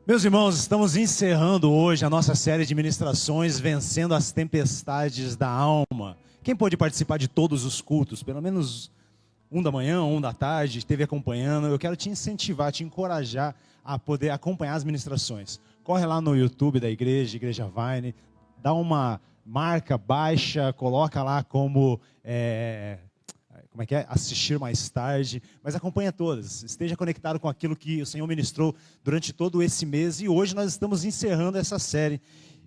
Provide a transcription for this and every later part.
Meus irmãos, estamos encerrando hoje a nossa série de ministrações Vencendo as Tempestades da Alma. Quem pôde participar de todos os cultos, pelo menos um da manhã, um da tarde, esteve acompanhando, eu quero te incentivar, te encorajar a poder acompanhar as ministrações. Corre lá no YouTube da igreja, Igreja Vine, dá uma marca, baixa, coloca lá como assistir mais tarde, mas acompanha todas, esteja conectado com aquilo que o Senhor ministrou durante todo esse mês, e hoje nós estamos encerrando essa série.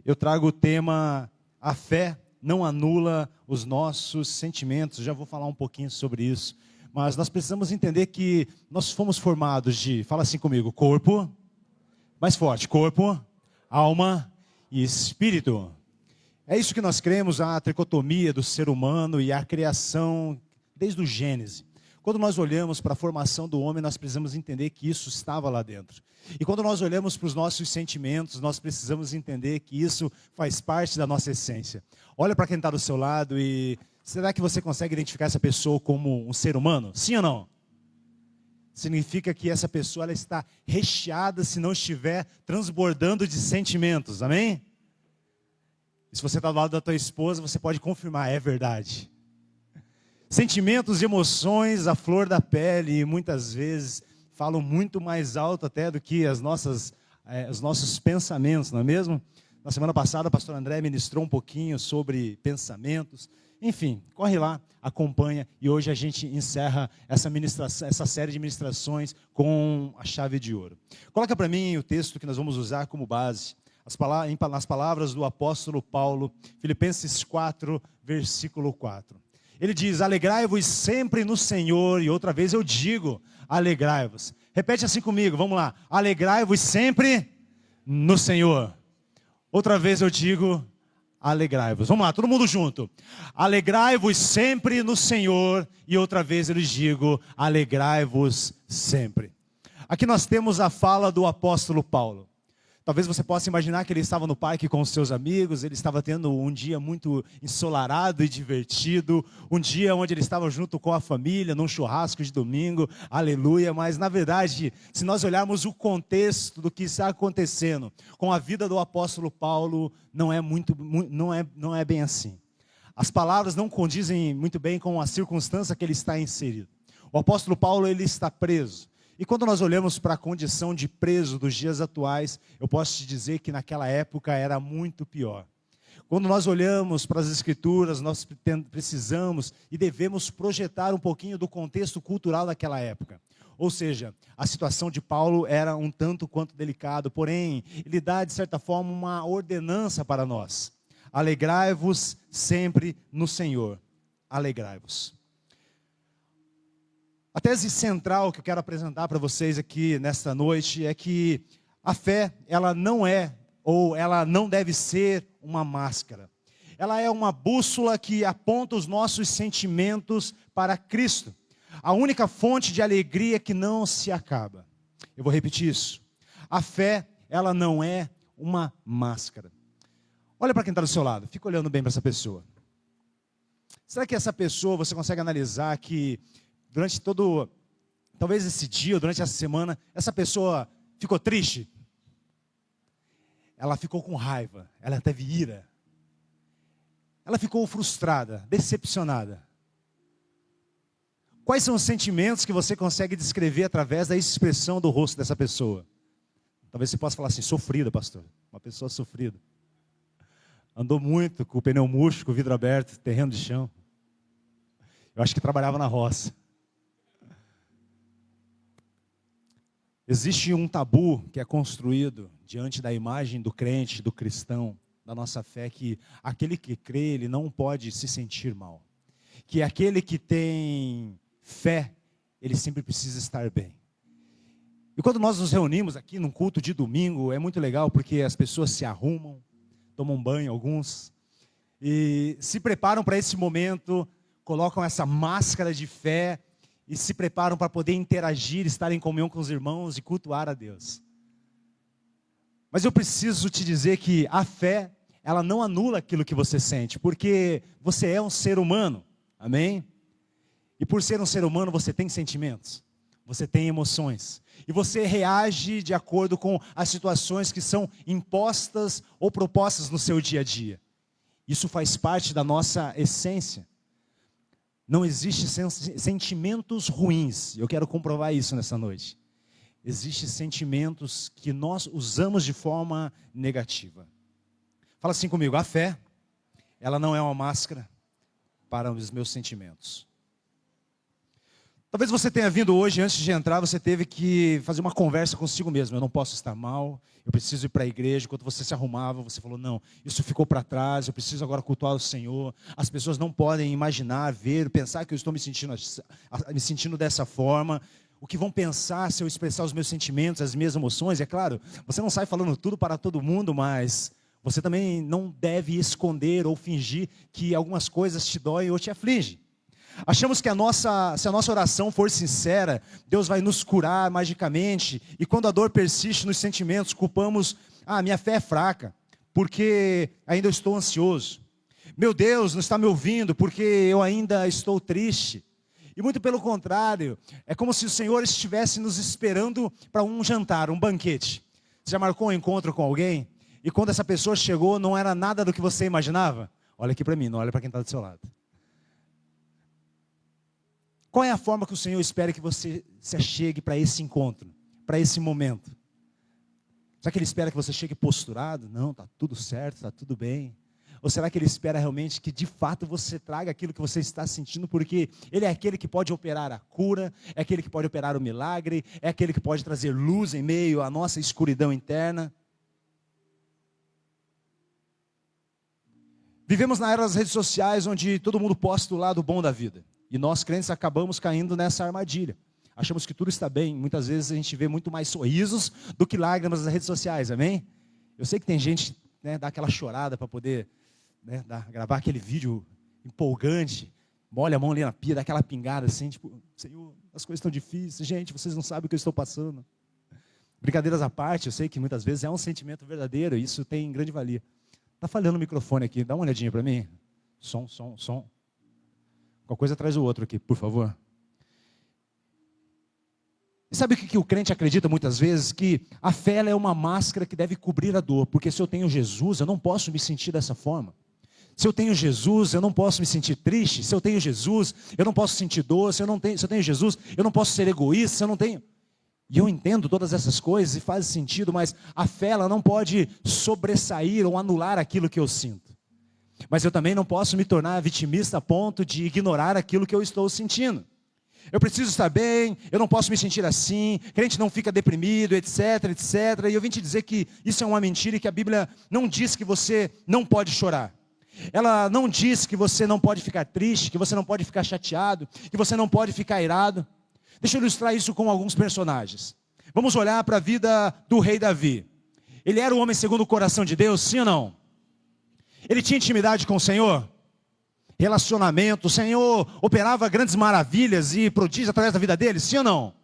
Eu trago o tema: a fé não anula os nossos sentimentos. Já vou falar um pouquinho sobre isso, mas nós precisamos entender que nós fomos formados de, fala assim comigo, corpo, mais forte, corpo, alma e espírito. É isso que nós cremos, a tricotomia do ser humano e a criação desde o Gênesis. Quando nós olhamos para a formação do homem, nós precisamos entender que isso estava lá dentro. E quando nós olhamos para os nossos sentimentos, nós precisamos entender que isso faz parte da nossa essência. Olha para quem está do seu lado e será que você consegue identificar essa pessoa como um ser humano? Sim ou não? Significa que essa pessoa ela está recheada, se não estiver transbordando de sentimentos, amém? E se você está do lado da tua esposa, você pode confirmar, é verdade. Sentimentos e emoções, a flor da pele, e muitas vezes falam muito mais alto até do que os nossos pensamentos, não é mesmo? Na semana passada, o pastor André ministrou um pouquinho sobre pensamentos. Enfim, corre lá, acompanha, e hoje a gente encerra essa série de ministrações com a chave de ouro. Coloca para mim o texto que nós vamos usar como base, nas palavras do apóstolo Paulo, Filipenses 4, versículo 4. Ele diz: alegrai-vos sempre no Senhor, e outra vez eu digo, alegrai-vos. Repete assim comigo, vamos lá. Alegrai-vos sempre no Senhor. Outra vez eu digo, alegrai-vos. Vamos lá, todo mundo junto. Alegrai-vos sempre no Senhor, e outra vez eu lhes digo, alegrai-vos sempre. Aqui nós temos a fala do apóstolo Paulo. Talvez você possa imaginar que ele estava no parque com os seus amigos, ele estava tendo um dia muito ensolarado e divertido, um dia onde ele estava junto com a família, num churrasco de domingo, aleluia. Mas na verdade, se nós olharmos o contexto do que está acontecendo com a vida do apóstolo Paulo, não é bem assim. As palavras não condizem muito bem com a circunstância que ele está inserido. O apóstolo Paulo, ele está preso. E quando nós olhamos para a condição de preso dos dias atuais, eu posso te dizer que naquela época era muito pior. Quando nós olhamos para as Escrituras, nós precisamos e devemos projetar um pouquinho do contexto cultural daquela época. Ou seja, a situação de Paulo era um tanto quanto delicado, porém, ele dá de certa forma uma ordenança para nós. Alegrai-vos sempre no Senhor. Alegrai-vos. A tese central que eu quero apresentar para vocês aqui nesta noite é que a fé, ela não é, ou ela não deve ser uma máscara. Ela é uma bússola que aponta os nossos sentimentos para Cristo. A única fonte de alegria que não se acaba. Eu vou repetir isso. A fé, ela não é uma máscara. Olha para quem está do seu lado, fica olhando bem para essa pessoa. Será que essa pessoa, você consegue analisar que durante talvez esse dia, ou durante essa semana, essa pessoa ficou triste? Ela ficou com raiva, ela teve ira. Ela ficou frustrada, decepcionada. Quais são os sentimentos que você consegue descrever através da expressão do rosto dessa pessoa? Talvez você possa falar assim, sofrida, pastor. Uma pessoa sofrida. Andou muito com o pneu murcho, com o vidro aberto, terreno de chão. Eu acho que trabalhava na roça. Existe um tabu que é construído diante da imagem do crente, do cristão, da nossa fé, que aquele que crê, ele não pode se sentir mal. Que aquele que tem fé, ele sempre precisa estar bem. E quando nós nos reunimos aqui num culto de domingo, é muito legal porque as pessoas se arrumam, tomam banho alguns, e se preparam para esse momento, colocam essa máscara de fé, e se preparam para poder interagir, estar em comunhão com os irmãos e cultuar a Deus. Mas eu preciso te dizer que a fé, ela não anula aquilo que você sente, porque você é um ser humano, amém? E por ser um ser humano, você tem sentimentos. Você tem emoções. E você reage de acordo com as situações que são impostas ou propostas no seu dia a dia. Isso faz parte da nossa essência. Não existem sentimentos ruins. Eu quero comprovar isso nessa noite. Existem sentimentos que nós usamos de forma negativa. Fala assim comigo, a fé, ela não é uma máscara para os meus sentimentos. Talvez você tenha vindo hoje, antes de entrar, você teve que fazer uma conversa consigo mesmo. Eu não posso estar mal, eu preciso ir para a igreja. Enquanto você se arrumava, você falou, não, isso ficou para trás, eu preciso agora cultuar o Senhor. As pessoas não podem imaginar, ver, pensar que eu estou me sentindo dessa forma. O que vão pensar se eu expressar os meus sentimentos, as minhas emoções? É claro, você não sai falando tudo para todo mundo, mas você também não deve esconder ou fingir que algumas coisas te doem ou te afligem. Achamos que se a nossa oração for sincera, Deus vai nos curar magicamente. E quando a dor persiste nos sentimentos, culpamos, minha fé é fraca, porque ainda eu estou ansioso. Meu Deus não está me ouvindo, porque eu ainda estou triste. E muito pelo contrário, é como se o Senhor estivesse nos esperando para um jantar, um banquete. Você já marcou um encontro com alguém? E quando essa pessoa chegou, não era nada do que você imaginava? Olha aqui para mim, não olha para quem está do seu lado. Qual é a forma que o Senhor espera que você se achegue para esse encontro, para esse momento? Será que Ele espera que você chegue posturado? Não, está tudo certo, está tudo bem. Ou será que Ele espera realmente que de fato você traga aquilo que você está sentindo? Porque Ele é aquele que pode operar a cura, é aquele que pode operar o milagre, é aquele que pode trazer luz em meio à nossa escuridão interna. Vivemos na era das redes sociais, onde todo mundo posta o lado bom da vida. E nós, crentes, acabamos caindo nessa armadilha. Achamos que tudo está bem. Muitas vezes a gente vê muito mais sorrisos do que lágrimas nas redes sociais, amém? Eu sei que tem gente, dá aquela chorada para poder gravar aquele vídeo empolgante, molha a mão ali na pia, dá aquela pingada assim, tipo, Senhor, as coisas estão difíceis, gente, vocês não sabem o que eu estou passando. Brincadeiras à parte, eu sei que muitas vezes é um sentimento verdadeiro, e isso tem grande valia. Está falhando o microfone aqui, dá uma olhadinha para mim. Som. Qualquer coisa traz o outro aqui, por favor. E sabe o que o crente acredita muitas vezes? Que a fé é uma máscara que deve cobrir a dor. Porque se eu tenho Jesus, eu não posso me sentir dessa forma. Se eu tenho Jesus, eu não posso me sentir triste. Se eu tenho Jesus, eu não posso sentir dor. Se eu tenho Jesus, eu não posso ser egoísta. Se eu não tenho... E eu entendo todas essas coisas e faz sentido, mas a fé ela não pode sobressair ou anular aquilo que eu sinto. Mas eu também não posso me tornar vitimista a ponto de ignorar aquilo que eu estou sentindo. Eu preciso estar bem, eu não posso me sentir assim, crente não fica deprimido, etc. E eu vim te dizer que isso é uma mentira e que a Bíblia não diz que você não pode chorar. Ela não diz que você não pode ficar triste, que você não pode ficar chateado, que você não pode ficar irado. Deixa eu ilustrar isso com alguns personagens. Vamos olhar para a vida do rei Davi. Ele era o homem segundo o coração de Deus, sim ou não? Ele tinha intimidade com o Senhor? Relacionamento, o Senhor operava grandes maravilhas e prodígios através da vida dele, sim ou não?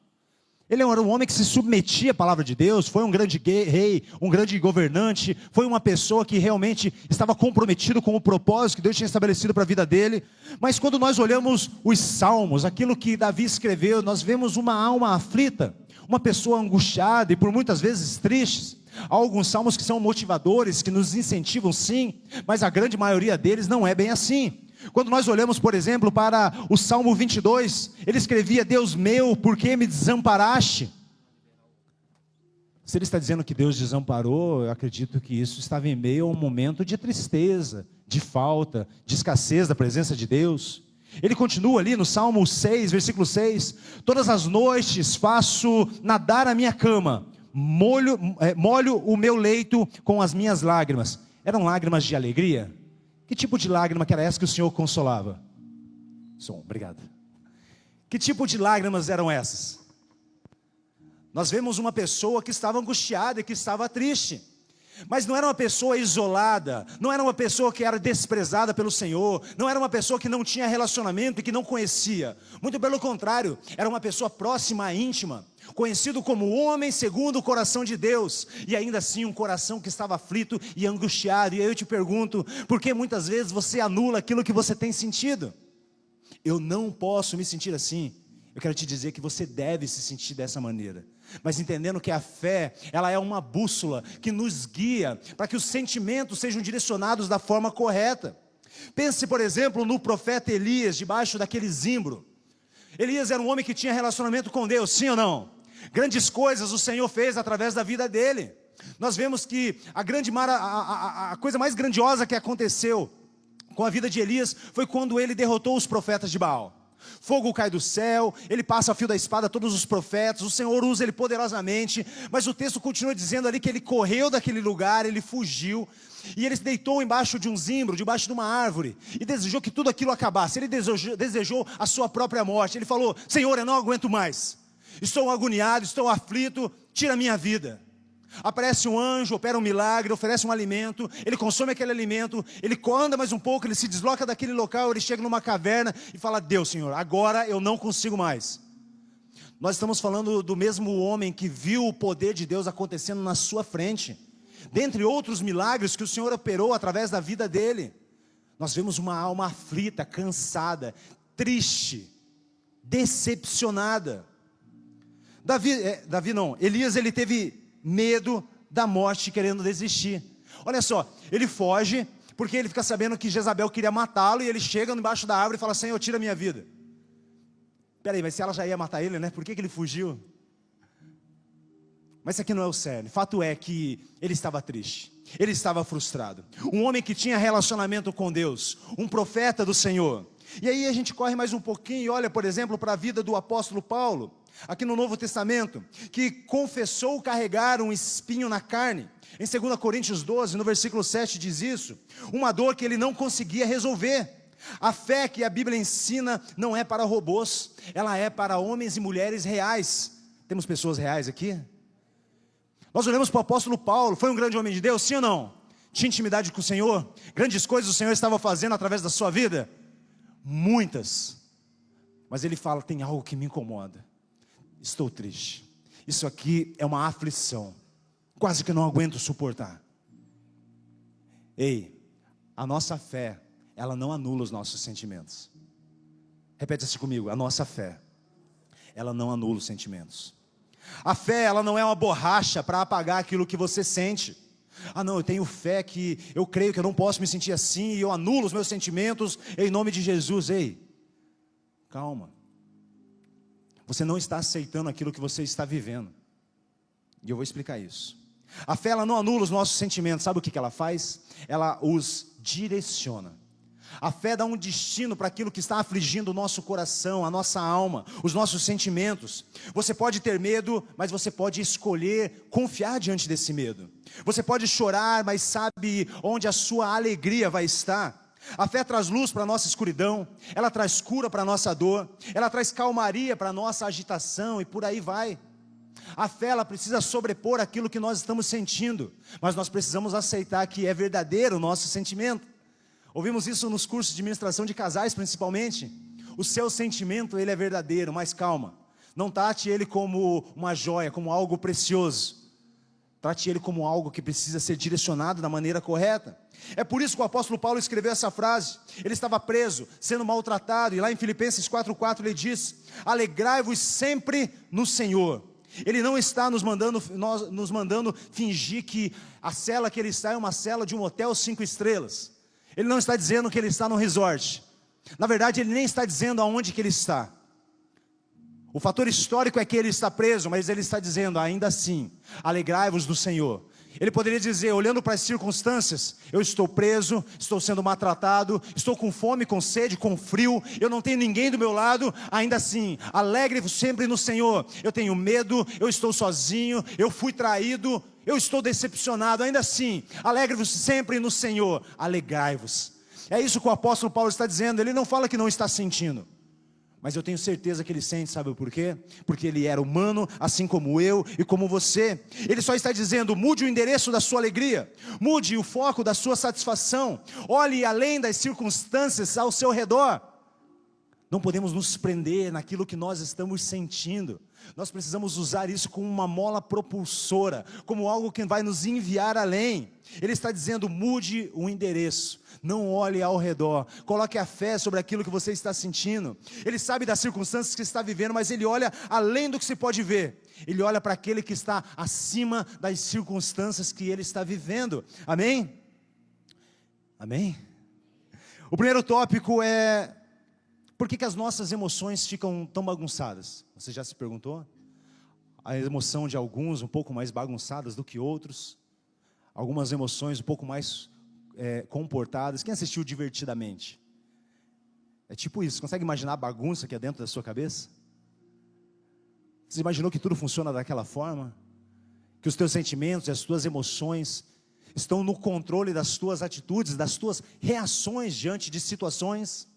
Ele era um homem que se submetia à palavra de Deus, foi um grande rei, um grande governante, foi uma pessoa que realmente estava comprometido com o propósito que Deus tinha estabelecido para a vida dele. Mas quando nós olhamos os salmos, aquilo que Davi escreveu, nós vemos uma alma aflita, uma pessoa angustiada e por muitas vezes triste. Há alguns salmos que são motivadores, que nos incentivam sim, mas a grande maioria deles não é bem assim. Quando nós olhamos, por exemplo, para o Salmo 22, ele escrevia, Deus meu, por que me desamparaste? Se ele está dizendo que Deus desamparou, eu acredito que isso estava em meio a um momento de tristeza, de falta, de escassez da presença de Deus. Ele continua ali no Salmo 6, versículo 6, todas as noites faço nadar a minha cama, molho o meu leito com as minhas lágrimas. Eram lágrimas de alegria? Que tipo de lágrima que era essa que o Senhor consolava? Obrigado. Que tipo de lágrimas eram essas? Nós vemos uma pessoa que estava angustiada e que estava triste. Mas não era uma pessoa isolada, não era uma pessoa que era desprezada pelo Senhor, não era uma pessoa que não tinha relacionamento e que não conhecia. Muito pelo contrário, era uma pessoa próxima, íntima, conhecido como homem segundo o coração de Deus, e ainda assim um coração que estava aflito e angustiado. E aí eu te pergunto, por que muitas vezes você anula aquilo que você tem sentido? Eu não posso me sentir assim, Eu quero te dizer que você deve se sentir dessa maneira, mas entendendo que a fé, ela é uma bússola que nos guia para que os sentimentos sejam direcionados da forma correta. Pense, por exemplo, no profeta Elias, debaixo daquele zimbro. Elias era um homem que tinha relacionamento com Deus, sim ou não? Grandes coisas o Senhor fez através da vida dele. Nós vemos que a coisa mais grandiosa que aconteceu com a vida de Elias foi quando ele derrotou os profetas de Baal. Fogo cai do céu, ele passa a fio da espada a todos os profetas, o Senhor usa ele poderosamente, mas o texto continua dizendo ali que ele correu daquele lugar, ele fugiu, e ele se deitou embaixo de um zimbro, debaixo de uma árvore, e desejou que tudo aquilo acabasse. Ele desejou a sua própria morte. Ele falou: Senhor, eu não aguento mais, estou agoniado, estou aflito, tira a minha vida. Aparece um anjo, opera um milagre, oferece um alimento, ele consome aquele alimento, ele anda mais um pouco, ele se desloca daquele local, ele chega numa caverna e fala: Deus, Senhor, agora eu não consigo mais. Nós estamos falando do mesmo homem que viu o poder de Deus acontecendo na sua frente, dentre outros milagres que o Senhor operou através da vida dele. Nós vemos uma alma aflita, cansada, triste, decepcionada. Elias, ele teve medo da morte, querendo desistir. Olha só, ele foge, porque ele fica sabendo que Jezabel queria matá-lo, e ele chega embaixo da árvore e fala: Senhor, tira a minha vida. Peraí, mas se ela já ia matar ele, né? Por que ele fugiu? Mas isso aqui não é o sério. Fato é que ele estava triste, ele estava frustrado. Um homem que tinha relacionamento com Deus, um profeta do Senhor. E aí a gente corre mais um pouquinho e olha, por exemplo, para a vida do apóstolo Paulo, aqui no Novo Testamento, que confessou carregar um espinho na carne. Em 2 Coríntios 12, no versículo 7 diz isso, uma dor que ele não conseguia resolver. A fé que a Bíblia ensina não é para robôs, ela é para homens e mulheres reais. Temos pessoas reais aqui? Nós olhamos para o apóstolo Paulo, foi um grande homem de Deus, sim ou não? Tinha intimidade com o Senhor? Grandes coisas o Senhor estava fazendo através da sua vida? Muitas. Mas ele fala: tem algo que me incomoda, estou triste, isso aqui é uma aflição, quase que não aguento suportar. Ei, a nossa fé, ela não anula os nossos sentimentos. Repete assim comigo: a nossa fé, ela não anula os sentimentos. A fé, ela não é uma borracha para apagar aquilo que você sente. Ah não, eu tenho fé que eu creio que eu não posso me sentir assim, e eu anulo os meus sentimentos em nome de Jesus. Ei, calma. Você não está aceitando aquilo que você está vivendo, e eu vou explicar isso. A fé, ela não anula os nossos sentimentos. Sabe o que ela faz? Ela os direciona. A fé dá um destino para aquilo que está afligindo o nosso coração, a nossa alma, os nossos sentimentos. Você pode ter medo, mas você pode escolher confiar diante desse medo. Você pode chorar, mas sabe onde a sua alegria vai estar. A fé traz luz para a nossa escuridão, ela traz cura para a nossa dor, ela traz calmaria para a nossa agitação, e por aí vai. A fé, ela precisa sobrepor aquilo que nós estamos sentindo, mas nós precisamos aceitar que é verdadeiro o nosso sentimento. Ouvimos isso nos cursos de ministração de casais principalmente. O seu sentimento, ele é verdadeiro, mas calma, não trate ele como uma joia, como algo precioso. Trate ele como algo que precisa ser direcionado da maneira correta. É por isso que o apóstolo Paulo escreveu essa frase. Ele estava preso, sendo maltratado, e lá em Filipenses 4,4 ele diz: alegrai-vos sempre no Senhor. Ele não está nos mandando fingir que a cela que ele está é uma cela de um hotel 5 estrelas. Ele não está dizendo que ele está no resort. Na verdade, ele nem está dizendo aonde que ele está. O fator histórico é que ele está preso, mas ele está dizendo: ainda assim, alegrai-vos no Senhor. Ele poderia dizer, olhando para as circunstâncias: eu estou preso, estou sendo maltratado, estou com fome, com sede, com frio, eu não tenho ninguém do meu lado. Ainda assim, alegre-vos sempre no Senhor. Eu tenho medo, eu estou sozinho, eu fui traído, eu estou decepcionado. Ainda assim, alegre-vos sempre no Senhor. Alegrai-vos. É isso que o apóstolo Paulo está dizendo. Ele não fala que não está sentindo, mas eu tenho certeza que ele sente. Sabe por quê? Porque ele era humano, assim como eu e como você. Ele só está dizendo: mude o endereço da sua alegria, mude o foco da sua satisfação, olhe além das circunstâncias ao seu redor. Não podemos nos prender naquilo que nós estamos sentindo. Nós precisamos usar isso como uma mola propulsora, como algo que vai nos enviar além. Ele está dizendo: mude o endereço, não olhe ao redor, coloque a fé sobre aquilo que você está sentindo. Ele sabe das circunstâncias que está vivendo, mas ele olha além do que se pode ver. Ele olha para aquele que está acima das circunstâncias que ele está vivendo. Amém? Amém? O primeiro tópico é: por que as nossas emoções ficam tão bagunçadas? Você já se perguntou? A emoção de alguns um pouco mais bagunçadas do que outros. Algumas emoções um pouco mais comportadas. Quem assistiu Divertidamente? É tipo isso. Você consegue imaginar a bagunça que é dentro da sua cabeça? Você imaginou que tudo funciona daquela forma? Que os teus sentimentos e as tuas emoções estão no controle das tuas atitudes, das tuas reações diante de situações?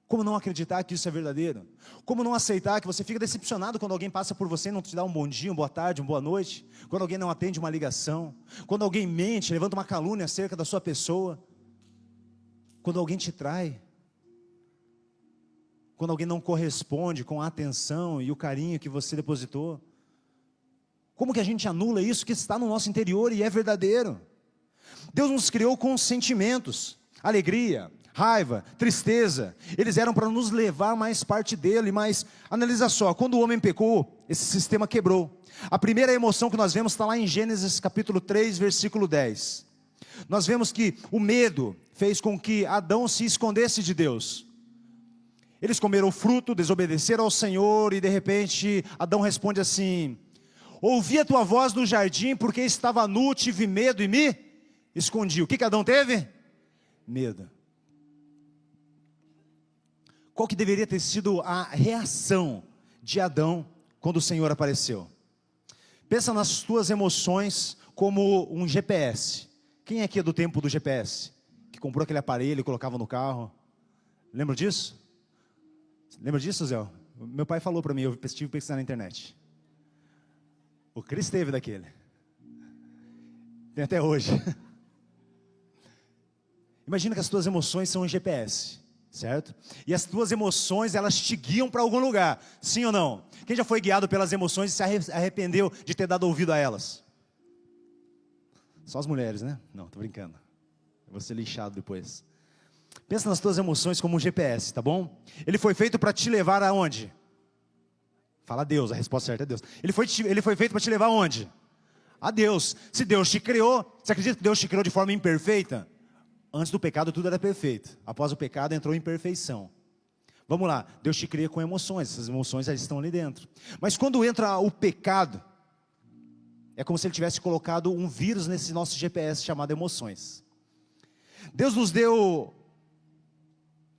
Como não acreditar que isso é verdadeiro? Como não aceitar que você fica decepcionado quando alguém passa por você e não te dá um bom dia, uma boa tarde, uma boa noite? Quando alguém não atende uma ligação? Quando alguém mente, levanta uma calúnia acerca da sua pessoa? Quando alguém te trai? Quando alguém não corresponde com a atenção e o carinho que você depositou? Como que a gente anula isso que está no nosso interior e é verdadeiro? Deus nos criou com sentimentos, alegria, raiva, tristeza. Eles eram para nos levar mais parte dele, mas analisa só, quando o homem pecou, esse sistema quebrou. A primeira emoção que nós vemos está lá em Gênesis capítulo 3, versículo 10. Nós vemos que o medo fez com que Adão se escondesse de Deus. Eles comeram o fruto, desobedeceram ao Senhor e de repente Adão responde assim: ouvi a tua voz no jardim porque estava nu, tive medo e me escondi. O que Adão teve? Medo. Qual que deveria ter sido a reação de Adão quando o Senhor apareceu? Pensa nas tuas emoções como um GPS. Quem aqui é do tempo do GPS? Que comprou aquele aparelho e colocava no carro? Lembra disso? Lembra disso, Zé? Meu pai falou para mim, eu estive pesquisando na internet. O Cris teve daquele. Tem até hoje. Imagina que as tuas emoções são um GPS. Certo? E as tuas emoções, elas te guiam para algum lugar, sim ou não? Quem já foi guiado pelas emoções e se arrependeu de ter dado ouvido a elas? Só as mulheres, né? Não, tô brincando. Eu vou ser lixado depois. Pensa nas tuas emoções como um GPS, tá bom? Ele foi feito para te levar aonde? Fala a Deus, a resposta certa é Deus. Ele foi feito para te levar aonde? A Deus. Se Deus te criou, você acredita que Deus te criou de forma imperfeita? Antes do pecado tudo era perfeito. Após o pecado entrou em perfeição. Vamos lá, Deus te cria com emoções. Essas emoções elas estão ali dentro. Mas quando entra o pecado, é como se Ele tivesse colocado um vírus nesse nosso GPS chamado emoções. Deus nos deu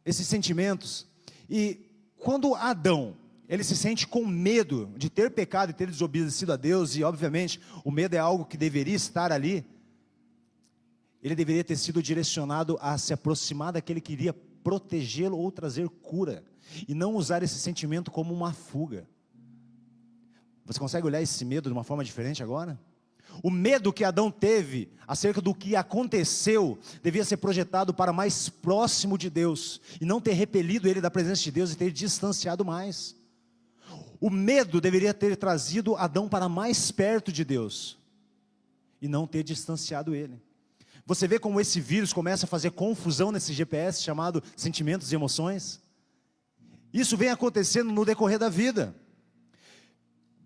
esses sentimentos. E quando Adão, ele se sente com medo de ter pecado e ter desobedecido a Deus. E obviamente o medo é algo que deveria estar ali. Ele deveria ter sido direcionado a se aproximar daquele que iria protegê-lo ou trazer cura. E não usar esse sentimento como uma fuga. Você consegue olhar esse medo de uma forma diferente agora? O medo que Adão teve acerca do que aconteceu devia ser projetado para mais próximo de Deus. E não ter repelido ele da presença de Deus e ter distanciado mais. O medo deveria ter trazido Adão para mais perto de Deus. E não ter distanciado ele. Você vê como esse vírus começa a fazer confusão nesse GPS chamado sentimentos e emoções? Isso vem acontecendo no decorrer da vida.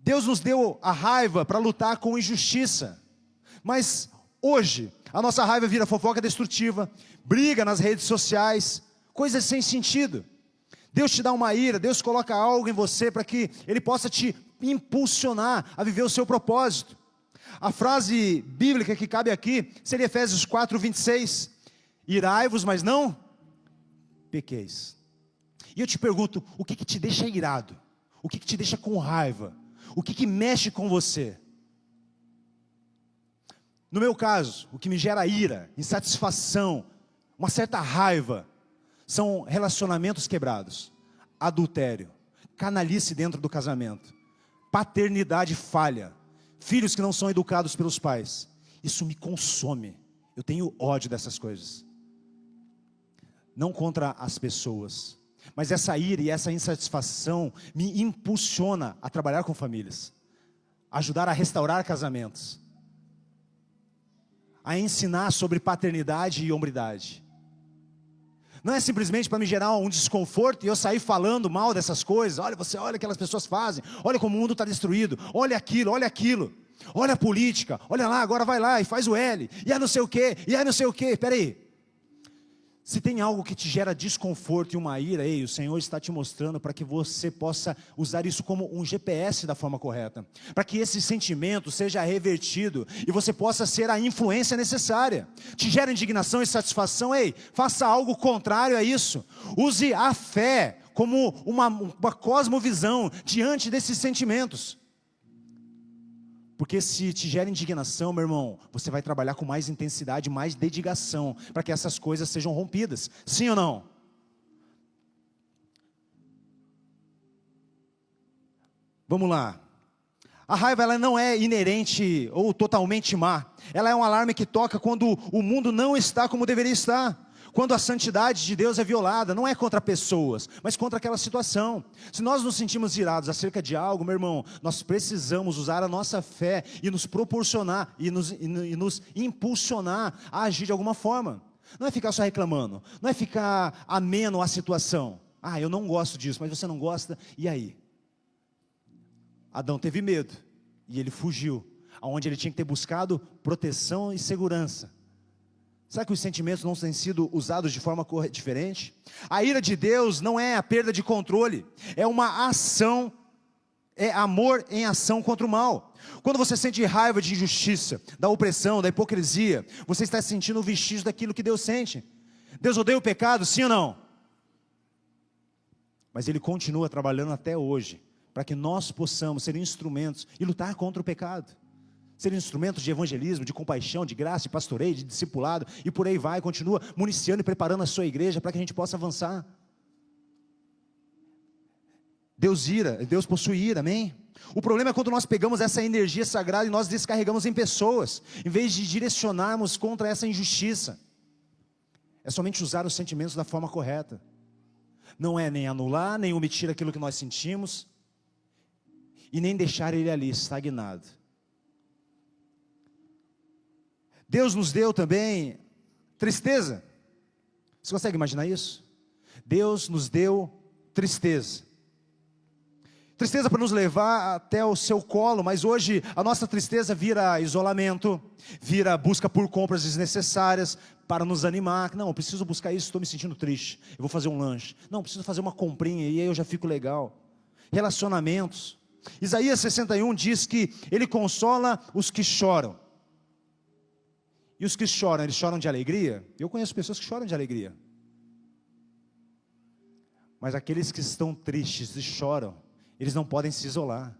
Deus nos deu a raiva para lutar com injustiça. Mas hoje, a nossa raiva vira fofoca destrutiva, briga nas redes sociais, coisas sem sentido. Deus te dá uma ira, Deus coloca algo em você para que Ele possa te impulsionar a viver o seu propósito. A frase bíblica que cabe aqui seria Efésios 4, 26. Irai-vos, mas não pequeis. E eu te pergunto, o que te deixa irado? O que te deixa com raiva? O que mexe com você? No meu caso, o que me gera ira, insatisfação, uma certa raiva, são relacionamentos quebrados, adultério, canalice dentro do casamento, paternidade falha, filhos que não são educados pelos pais. Isso me consome. Eu tenho ódio dessas coisas. Não contra as pessoas, Mas essa ira e essa insatisfação me impulsiona a trabalhar com famílias, a ajudar a restaurar casamentos, a ensinar sobre paternidade e hombridade. Não é simplesmente para me gerar um desconforto e eu sair falando mal dessas coisas. Olha, você olha o que aquelas pessoas fazem, olha como o mundo está destruído, olha aquilo, olha a política, olha lá, agora vai lá e faz o L, e aí não sei o quê, espera aí. Se tem algo que te gera desconforto e uma ira, o Senhor está te mostrando para que você possa usar isso como um GPS da forma correta. Para que esse sentimento seja revertido e você possa ser a influência necessária. Te gera indignação e satisfação, faça algo contrário a isso. Use a fé como uma cosmovisão diante desses sentimentos. Porque se te gera indignação, meu irmão, você vai trabalhar com mais intensidade, mais dedicação, para que essas coisas sejam rompidas. Sim ou não? Vamos lá. A raiva, ela não é inerente ou totalmente má. Ela é um alarme que toca quando o mundo não está como deveria estar. Quando a santidade de Deus é violada, não é contra pessoas, mas contra aquela situação. Se nós nos sentimos irados acerca de algo, meu irmão, nós precisamos usar a nossa fé e nos proporcionar, e nos impulsionar a agir de alguma forma. Não é ficar só reclamando, não é ficar ameno à situação. Eu não gosto disso, mas você não gosta, e aí? Adão teve medo, e ele fugiu, aonde ele tinha que ter buscado proteção e segurança. Será que os sentimentos não têm sido usados de forma diferente? A ira de Deus não é a perda de controle, é uma ação, é amor em ação contra o mal. Quando você sente raiva de injustiça, da opressão, da hipocrisia, você está sentindo o vestígio daquilo que Deus sente. Deus odeia o pecado, sim ou não? Mas Ele continua trabalhando até hoje, para que nós possamos ser instrumentos e lutar contra o pecado. Ser instrumentos de evangelismo, de compaixão, de graça, de pastoreio, de discipulado, e por aí vai, continua municiando e preparando a sua igreja para que a gente possa avançar. Deus possui ira, amém? O problema é quando nós pegamos essa energia sagrada e nós descarregamos em pessoas, em vez de direcionarmos contra essa injustiça. É somente usar os sentimentos da forma correta. Não é nem anular, nem omitir aquilo que nós sentimos, e nem deixar ele ali estagnado. Deus nos deu também tristeza. Você consegue imaginar isso? Deus nos deu tristeza. Tristeza para nos levar até o seu colo, mas hoje a nossa tristeza vira isolamento, vira busca por compras desnecessárias para nos animar. Não, eu preciso buscar isso, estou me sentindo triste, eu vou fazer um lanche. Não, preciso fazer uma comprinha e aí eu já fico legal. Relacionamentos. Isaías 61 diz que Ele consola os que choram. E os que choram, eles choram de alegria? Eu conheço pessoas que choram de alegria. Mas aqueles que estão tristes e choram, eles não podem se isolar.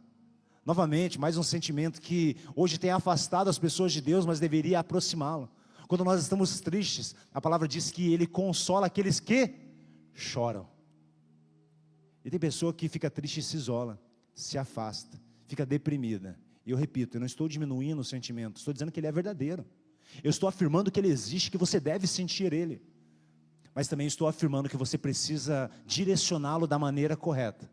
Novamente, mais um sentimento que hoje tem afastado as pessoas de Deus, mas deveria aproximá-lo. Quando nós estamos tristes, a palavra diz que Ele consola aqueles que choram. E tem pessoa que fica triste e se isola, se afasta, fica deprimida. E eu repito, eu não estou diminuindo o sentimento, estou dizendo que ele é verdadeiro. Eu estou afirmando que ele existe, que você deve sentir ele. Mas também estou afirmando que você precisa direcioná-lo da maneira correta.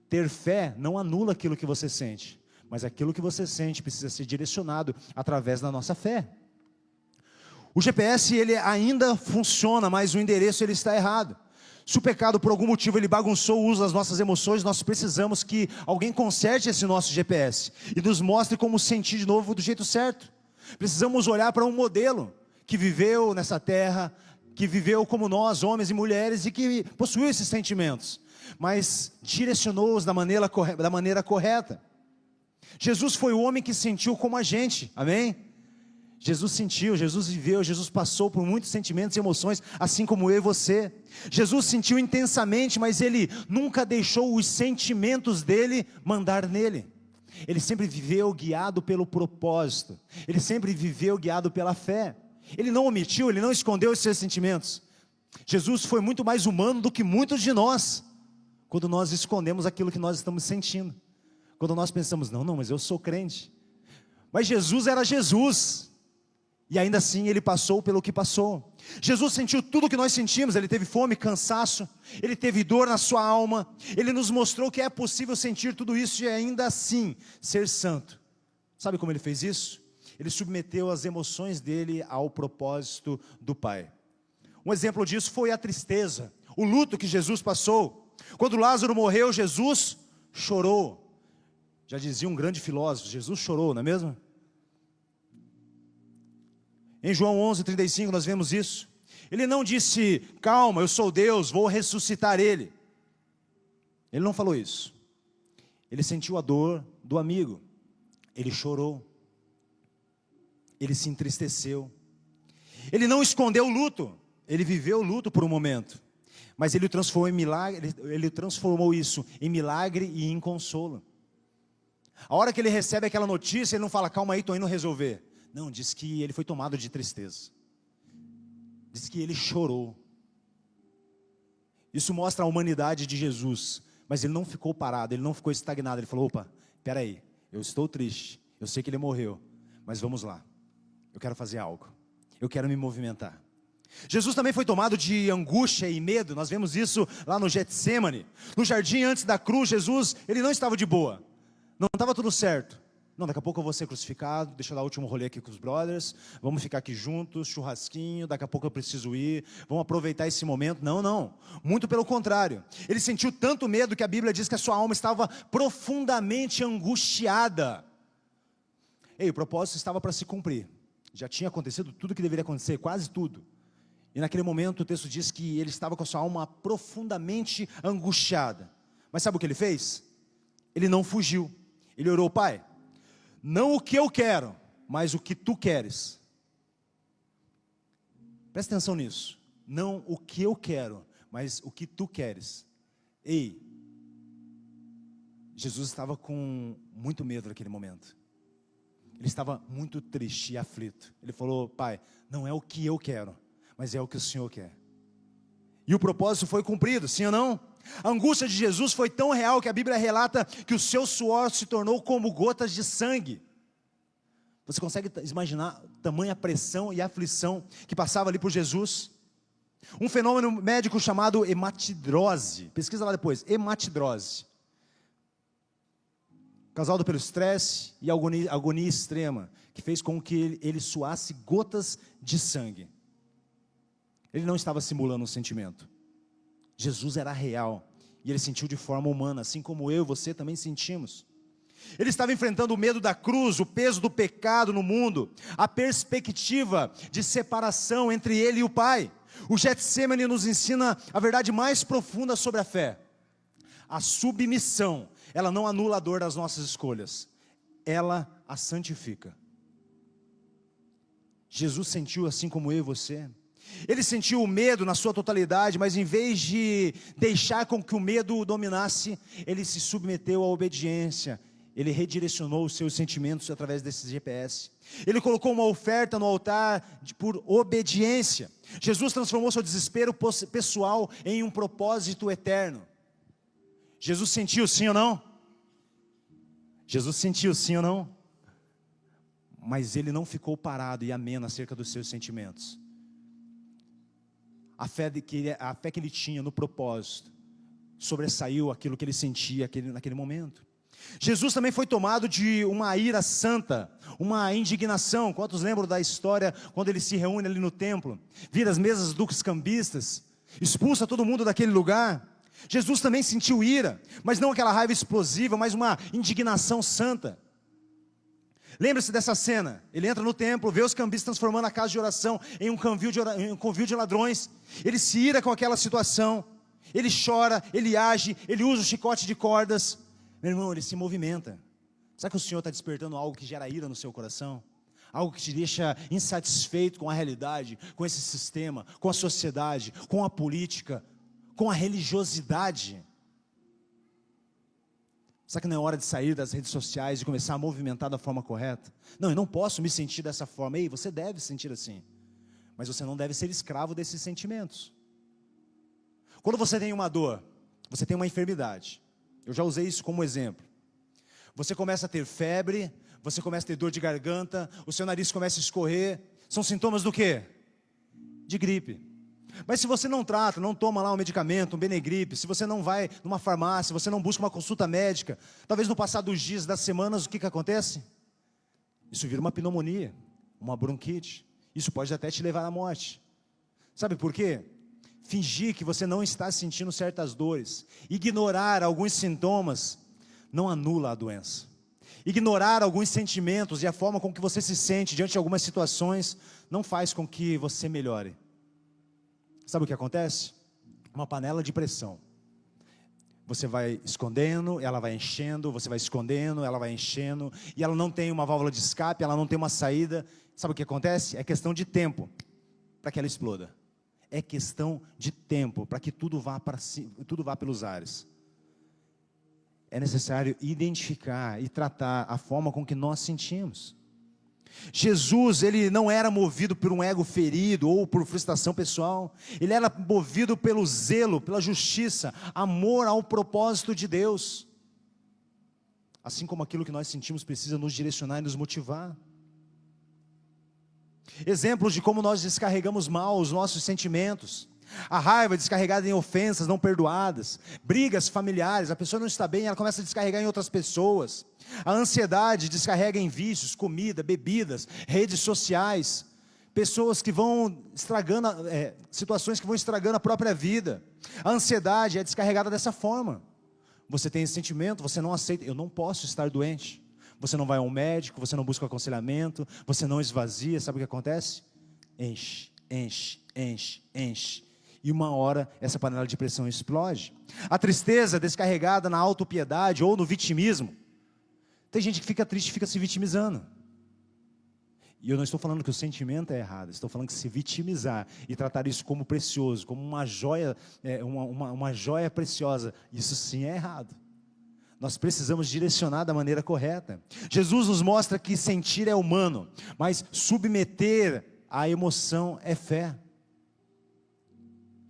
Ter fé não anula aquilo que você sente, mas aquilo que você sente precisa ser direcionado através da nossa fé. O GPS ele ainda funciona, mas o endereço ele está errado. Se o pecado por algum motivo ele bagunçou o uso das nossas emoções, nós precisamos que alguém conserte esse nosso GPS e nos mostre como sentir de novo do jeito certo. Precisamos olhar para um modelo que viveu nessa terra, que viveu como nós, homens e mulheres, e que possuiu esses sentimentos, mas direcionou-os da maneira correta. Jesus foi o homem que sentiu como a gente, amém? Jesus sentiu, Jesus viveu, Jesus passou por muitos sentimentos e emoções, assim como eu e você. Jesus sentiu intensamente, mas Ele nunca deixou os sentimentos dele mandar nele. Ele sempre viveu guiado pelo propósito, Ele sempre viveu guiado pela fé. Ele não omitiu, Ele não escondeu os seus sentimentos. Jesus foi muito mais humano do que muitos de nós, quando nós escondemos aquilo que nós estamos sentindo. Quando nós pensamos, não, mas eu sou crente. Mas Jesus era Jesus. E ainda assim ele passou pelo que passou. Jesus sentiu tudo o que nós sentimos. Ele teve fome, cansaço, ele teve dor na sua alma. Ele nos mostrou que é possível sentir tudo isso e ainda assim ser santo. Sabe como ele fez isso? Ele submeteu as emoções dele ao propósito do Pai. Um exemplo disso foi a tristeza, o luto que Jesus passou. Quando Lázaro morreu, Jesus chorou. Já dizia um grande filósofo, Jesus chorou, não é mesmo? Em João 11:35 nós vemos isso. Ele não disse, calma, eu sou Deus, vou ressuscitar ele. Ele não falou isso. Ele sentiu a dor do amigo. Ele chorou. Ele se entristeceu. Ele não escondeu o luto. Ele viveu o luto por um momento. Mas ele transformou em milagre, ele transformou isso em milagre e em consolo. A hora que ele recebe aquela notícia, ele não fala, calma aí, estou indo resolver. Não, diz que ele foi tomado de tristeza. Diz que ele chorou. Isso mostra a humanidade de Jesus. Mas ele não ficou parado, ele não ficou estagnado. Ele falou, opa, peraí, eu estou triste. Eu sei que ele morreu, mas vamos lá. Eu quero fazer algo. Eu quero me movimentar. Jesus também foi tomado de angústia e medo. Nós vemos isso lá no Getsêmani. No jardim antes da cruz, Jesus, ele não estava de boa. Não estava tudo certo. Não, daqui a pouco eu vou ser crucificado, deixa eu dar o último rolê aqui com os brothers, vamos ficar aqui juntos, churrasquinho, daqui a pouco eu preciso ir, vamos aproveitar esse momento. Não, muito pelo contrário. Ele sentiu tanto medo que a Bíblia diz que a sua alma estava profundamente angustiada. O propósito estava para se cumprir. Já tinha acontecido tudo o que deveria acontecer, quase tudo. E naquele momento o texto diz que ele estava com a sua alma profundamente angustiada. Mas sabe o que ele fez? Ele não fugiu. Ele orou, Pai, não o que eu quero, mas o que tu queres. Presta atenção nisso. Não o que eu quero, mas o que tu queres. Jesus estava com muito medo naquele momento. Ele estava muito triste e aflito. Ele falou, Pai, não é o que eu quero, mas é o que o Senhor quer. E o propósito foi cumprido, sim ou não? A angústia de Jesus foi tão real que a Bíblia relata que o seu suor se tornou como gotas de sangue. Você consegue imaginar tamanha pressão e aflição que passava ali por Jesus? Um fenômeno médico chamado hematidrose. Pesquisa lá depois, hematidrose. Causado pelo estresse e agonia extrema, que fez com que ele suasse gotas de sangue. Ele não estava simulando um sentimento. Jesus era real, e ele sentiu de forma humana, assim como eu e você também sentimos. Ele estava enfrentando o medo da cruz, o peso do pecado no mundo, a perspectiva de separação entre ele e o Pai. O Getsêmani nos ensina a verdade mais profunda sobre a fé. A submissão, ela não anula a dor das nossas escolhas, ela a santifica. Jesus sentiu assim como eu e você. Ele sentiu o medo na sua totalidade, mas em vez de deixar com que o medo o dominasse, ele se submeteu à obediência. Ele redirecionou os seus sentimentos através desse GPS. Ele colocou uma oferta no altar por obediência. Jesus transformou seu desespero pessoal em um propósito eterno. Jesus sentiu sim ou não? Jesus sentiu sim ou não? Mas ele não ficou parado e ameno acerca dos seus sentimentos. A fé que ele tinha no propósito sobressaiu aquilo que ele sentia naquele momento. Jesus também foi tomado de uma ira santa, uma indignação. Quantos lembram da história quando ele se reúne ali no templo, vira as mesas dos cambistas, expulsa todo mundo daquele lugar? Jesus também sentiu ira, mas não aquela raiva explosiva, mas uma indignação santa. Lembra-se dessa cena, ele entra no templo, vê os cambistas transformando a casa de oração em um covil de ladrões, ele se ira com aquela situação, ele chora, ele age, ele usa o chicote de cordas. Meu irmão, ele se movimenta. Será que o Senhor está despertando algo que gera ira no seu coração? Algo que te deixa insatisfeito com a realidade, com esse sistema, com a sociedade, com a política, com a religiosidade? Será que não é hora de sair das redes sociais e começar a movimentar da forma correta? Não, eu não posso me sentir dessa forma. Você deve sentir assim. Mas você não deve ser escravo desses sentimentos. Quando você tem uma dor, você tem uma enfermidade. Eu já usei isso como exemplo. Você começa a ter febre, você começa a ter dor de garganta, o seu nariz começa a escorrer. São sintomas do quê? De gripe. Mas se você não trata, não toma lá um medicamento, um Benegripe, se você não vai numa farmácia, você não busca uma consulta médica, talvez no passar dos dias, das semanas, o que acontece? Isso vira uma pneumonia, uma bronquite. Isso pode até te levar à morte. Sabe por quê? Fingir que você não está sentindo certas dores, ignorar alguns sintomas, não anula a doença. Ignorar alguns sentimentos e a forma com que você se sente diante de algumas situações, não faz com que você melhore. Sabe o que acontece? Uma panela de pressão. Você vai escondendo, ela vai enchendo, você vai escondendo, ela vai enchendo, e ela não tem uma válvula de escape, ela não tem uma saída. Sabe o que acontece? É questão de tempo para que ela exploda. É questão de tempo para que tudo vá para cima, tudo vá pelos ares. É necessário identificar e tratar a forma com que nós sentimos. Jesus, ele não era movido por um ego ferido ou por frustração pessoal. Ele era movido pelo zelo, pela justiça, amor ao propósito de Deus. Assim como aquilo que nós sentimos precisa nos direcionar e nos motivar. Exemplos de como nós descarregamos mal os nossos sentimentos. A raiva descarregada em ofensas não perdoadas, brigas familiares, a pessoa não está bem, ela começa a descarregar em outras pessoas. A ansiedade descarrega em vícios, comida, bebidas, redes sociais, pessoas que vão estragando, situações que vão estragando a própria vida. A ansiedade é descarregada dessa forma. Você tem esse sentimento, você não aceita, eu não posso estar doente. Você não vai a um médico, você não busca aconselhamento, você não esvazia, sabe o que acontece? Enche, enche, enche, enche. E uma hora essa panela de pressão explode. A tristeza descarregada na autopiedade ou no vitimismo. Tem gente que fica triste e fica se vitimizando. E eu não estou falando que o sentimento é errado, estou falando que se vitimizar e tratar isso como precioso, como uma joia, uma joia preciosa, isso sim é errado. Nós precisamos direcionar da maneira correta. Jesus nos mostra que sentir é humano, mas submeter a emoção é fé.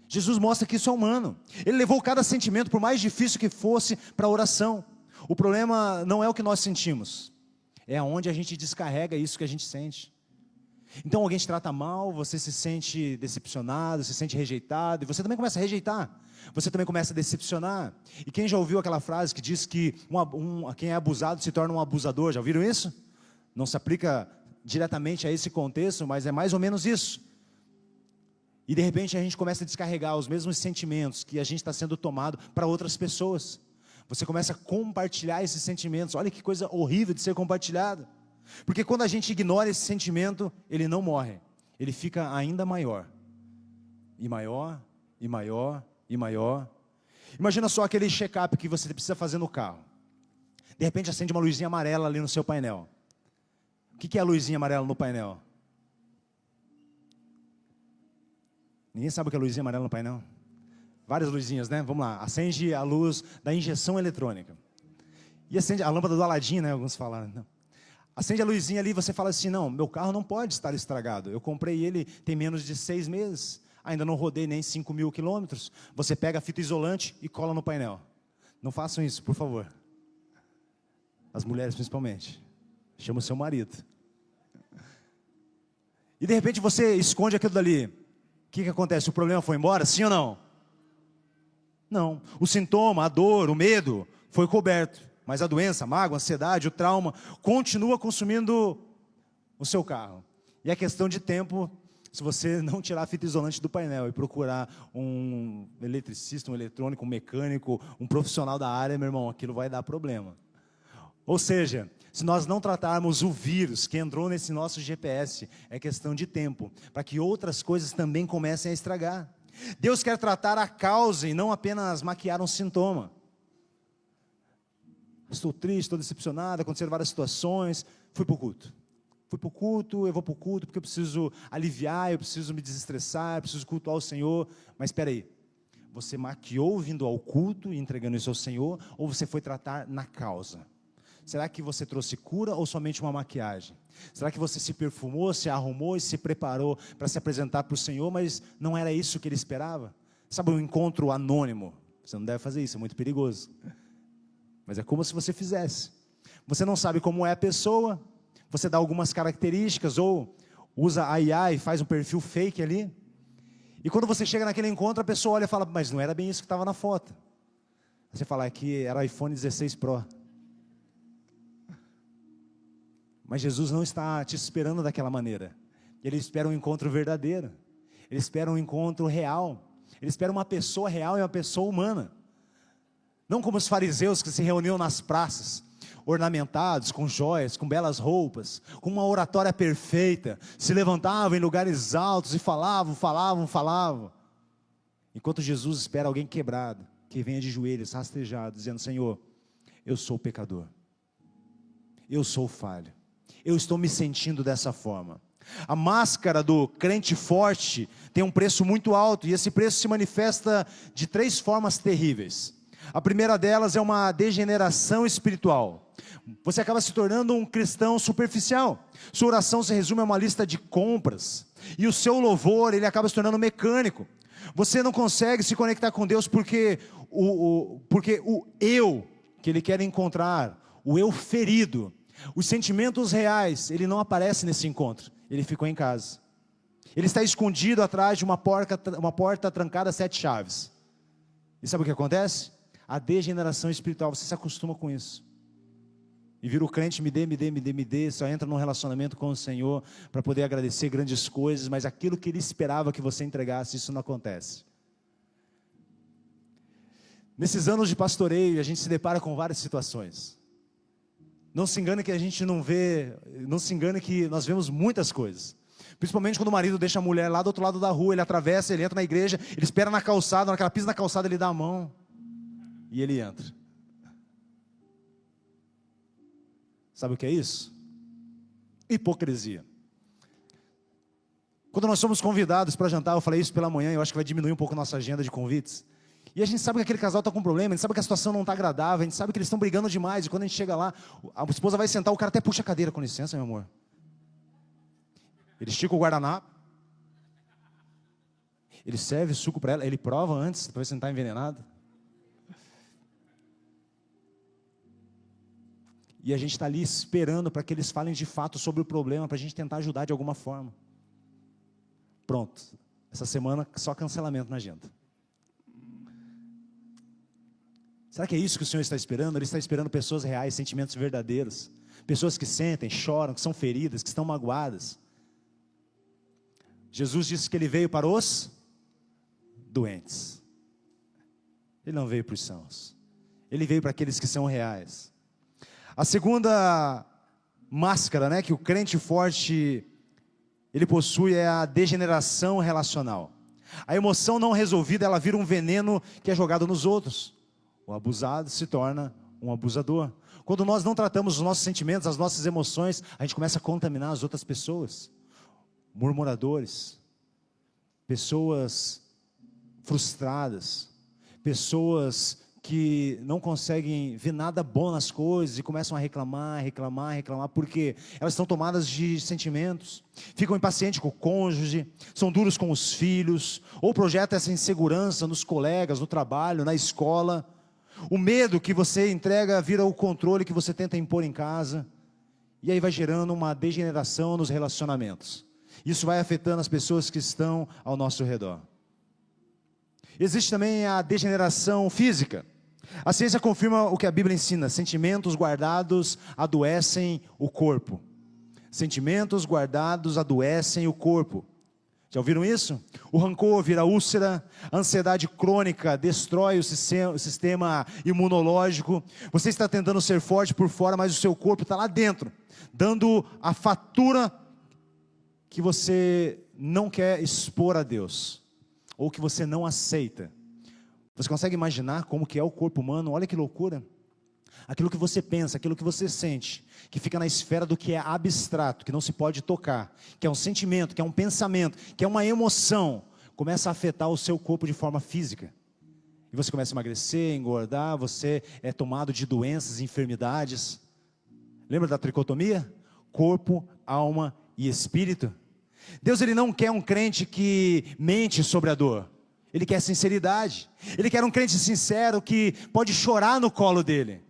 Jesus mostra que isso é humano. Ele levou cada sentimento, por mais difícil que fosse, para a oração. O problema não é o que nós sentimos, é aonde a gente descarrega isso que a gente sente. Então alguém te trata mal, você se sente decepcionado, se sente rejeitado, e você também começa a rejeitar, você também começa a decepcionar. E quem já ouviu aquela frase que diz que quem é abusado se torna um abusador, já ouviram isso? Não se aplica diretamente a esse contexto, mas é mais ou menos isso. E de repente a gente começa a descarregar os mesmos sentimentos que a gente está sendo tomado para outras pessoas. Você começa a compartilhar esses sentimentos. Olha que coisa horrível de ser compartilhado. Porque quando a gente ignora esse sentimento, ele não morre. Ele fica ainda maior. E maior, e maior, e maior. Imagina só aquele check-up que você precisa fazer no carro. De repente acende uma luzinha amarela ali no seu painel. O que é a luzinha amarela no painel? Ninguém sabe o que é a luzinha amarela no painel? Várias luzinhas, né? Vamos lá. Acende a luz da injeção eletrônica. E acende a lâmpada do Aladim, né? Alguns falaram. Não. Acende a luzinha ali e você fala assim, não, meu carro não pode estar estragado. Eu comprei ele tem menos de 6 meses. Ainda não rodei nem 5.000 quilômetros. Você pega a fita isolante e cola no painel. Não façam isso, por favor. As mulheres principalmente. Chama o seu marido. E de repente você esconde aquilo dali. O que acontece? O problema foi embora? Sim ou não? Não. O sintoma, a dor, o medo foi coberto. Mas a doença, a mágoa, a ansiedade, o trauma, continua consumindo o seu carro. E é questão de tempo, se você não tirar a fita isolante do painel e procurar um eletricista, um eletrônico, um mecânico, um profissional da área, meu irmão, aquilo vai dar problema. Ou seja, se nós não tratarmos o vírus que entrou nesse nosso GPS, é questão de tempo, para que outras coisas também comecem a estragar. Deus quer tratar a causa e não apenas maquiar um sintoma. Estou triste, estou decepcionado, aconteceram várias situações, fui para o culto. Eu vou para o culto porque eu preciso aliviar, eu preciso me desestressar, eu preciso cultuar o Senhor. Mas espera aí, você maquiou vindo ao culto e entregando isso ao Senhor, ou você foi tratar na causa? Será que você trouxe cura ou somente uma maquiagem? Será que você se perfumou, se arrumou e se preparou para se apresentar para o Senhor, mas não era isso que Ele esperava? Sabe, um encontro anônimo? Você não deve fazer isso, é muito perigoso. Mas é como se você fizesse. Você não sabe como é a pessoa, você dá algumas características, ou usa a IA e faz um perfil fake ali. E quando você chega naquele encontro, a pessoa olha e fala, mas não era bem isso que estava na foto. Você fala que era iPhone 16 Pro. Mas Jesus não está te esperando daquela maneira. Ele espera um encontro verdadeiro. Ele espera um encontro real. Ele espera uma pessoa real e uma pessoa humana. Não como os fariseus que se reuniam nas praças, ornamentados, com joias, com belas roupas, com uma oratória perfeita, se levantavam em lugares altos e falavam. Enquanto Jesus espera alguém quebrado, que venha de joelhos, rastejado, dizendo, Senhor, eu sou pecador. Eu sou falho. Eu estou me sentindo dessa forma. A máscara do crente forte tem um preço muito alto, e esse preço se manifesta de 3 formas terríveis. A primeira delas é uma degeneração espiritual. Você acaba se tornando um cristão superficial. Sua oração se resume a uma lista de compras, e o seu louvor, ele acaba se tornando mecânico. Você não consegue se conectar com Deus porque o eu que ele quer encontrar, o eu ferido, os sentimentos reais, ele não aparece nesse encontro. Ele ficou em casa. Ele está escondido atrás de uma porta trancada a 7 chaves. E sabe o que acontece? A degeneração espiritual, você se acostuma com isso. E vira o crente, me dê, só entra num relacionamento com o Senhor para poder agradecer grandes coisas, mas aquilo que ele esperava que você entregasse, isso não acontece. Nesses anos de pastoreio, a gente se depara com várias situações. Não se engane que a gente não vê, não se engane que nós vemos muitas coisas. Principalmente quando o marido deixa a mulher lá do outro lado da rua, ele atravessa, ele entra na igreja, ele espera na calçada, na hora que ela pisa na calçada, ele dá a mão e ele entra. Sabe o que é isso? Hipocrisia. Quando nós somos convidados para jantar, eu falei isso pela manhã, eu acho que vai diminuir um pouco a nossa agenda de convites. E a gente sabe que aquele casal está com problema, a gente sabe que a situação não está agradável, a gente sabe que eles estão brigando demais, e quando a gente chega lá, a esposa vai sentar, o cara até puxa a cadeira, com licença, meu amor. Ele estica o guardanapo, ele serve suco para ela, ele prova antes, para ver se não está envenenado. E a gente está ali esperando para que eles falem de fato sobre o problema, para a gente tentar ajudar de alguma forma. Pronto, essa semana só cancelamento na agenda. Será que é isso que o Senhor está esperando? Ele está esperando pessoas reais, sentimentos verdadeiros. Pessoas que sentem, choram, que são feridas, que estão magoadas. Jesus disse que Ele veio para os doentes. Ele não veio para os sãos. Ele veio para aqueles que são reais. A segunda máscara, que o crente forte, ele possui é a degeneração relacional. A emoção não resolvida, ela vira um veneno que é jogado nos outros. O abusado se torna um abusador. Quando nós não tratamos os nossos sentimentos, as nossas emoções, a gente começa a contaminar as outras pessoas. Murmuradores, pessoas frustradas, pessoas que não conseguem ver nada bom nas coisas e começam a reclamar, porque elas estão tomadas de sentimentos, ficam impacientes com o cônjuge, são duros com os filhos, ou projetam essa insegurança nos colegas, no trabalho, na escola. O medo que você entrega vira o controle que você tenta impor em casa, e aí vai gerando uma degeneração nos relacionamentos. Isso vai afetando as pessoas que estão ao nosso redor. Existe também a degeneração física. A ciência confirma o que a Bíblia ensina: sentimentos guardados adoecem o corpo. Sentimentos guardados adoecem o corpo. Já ouviram isso? O rancor vira úlcera, a ansiedade crônica destrói o sistema imunológico. Você está tentando ser forte por fora, mas o seu corpo está lá dentro, dando a fatura que você não quer expor a Deus, ou que você não aceita. Você consegue imaginar como que é o corpo humano? Olha que loucura. Aquilo que você pensa, aquilo que você sente, que fica na esfera do que é abstrato, que não se pode tocar, que é um sentimento, que é um pensamento, que é uma emoção, começa a afetar o seu corpo de forma física. E você começa a emagrecer, engordar, você é tomado de doenças, enfermidades. Lembra da tricotomia? Corpo, alma e espírito. Deus, Ele não quer um crente que mente sobre a dor. Ele quer sinceridade. Ele quer um crente sincero que pode chorar no colo dele.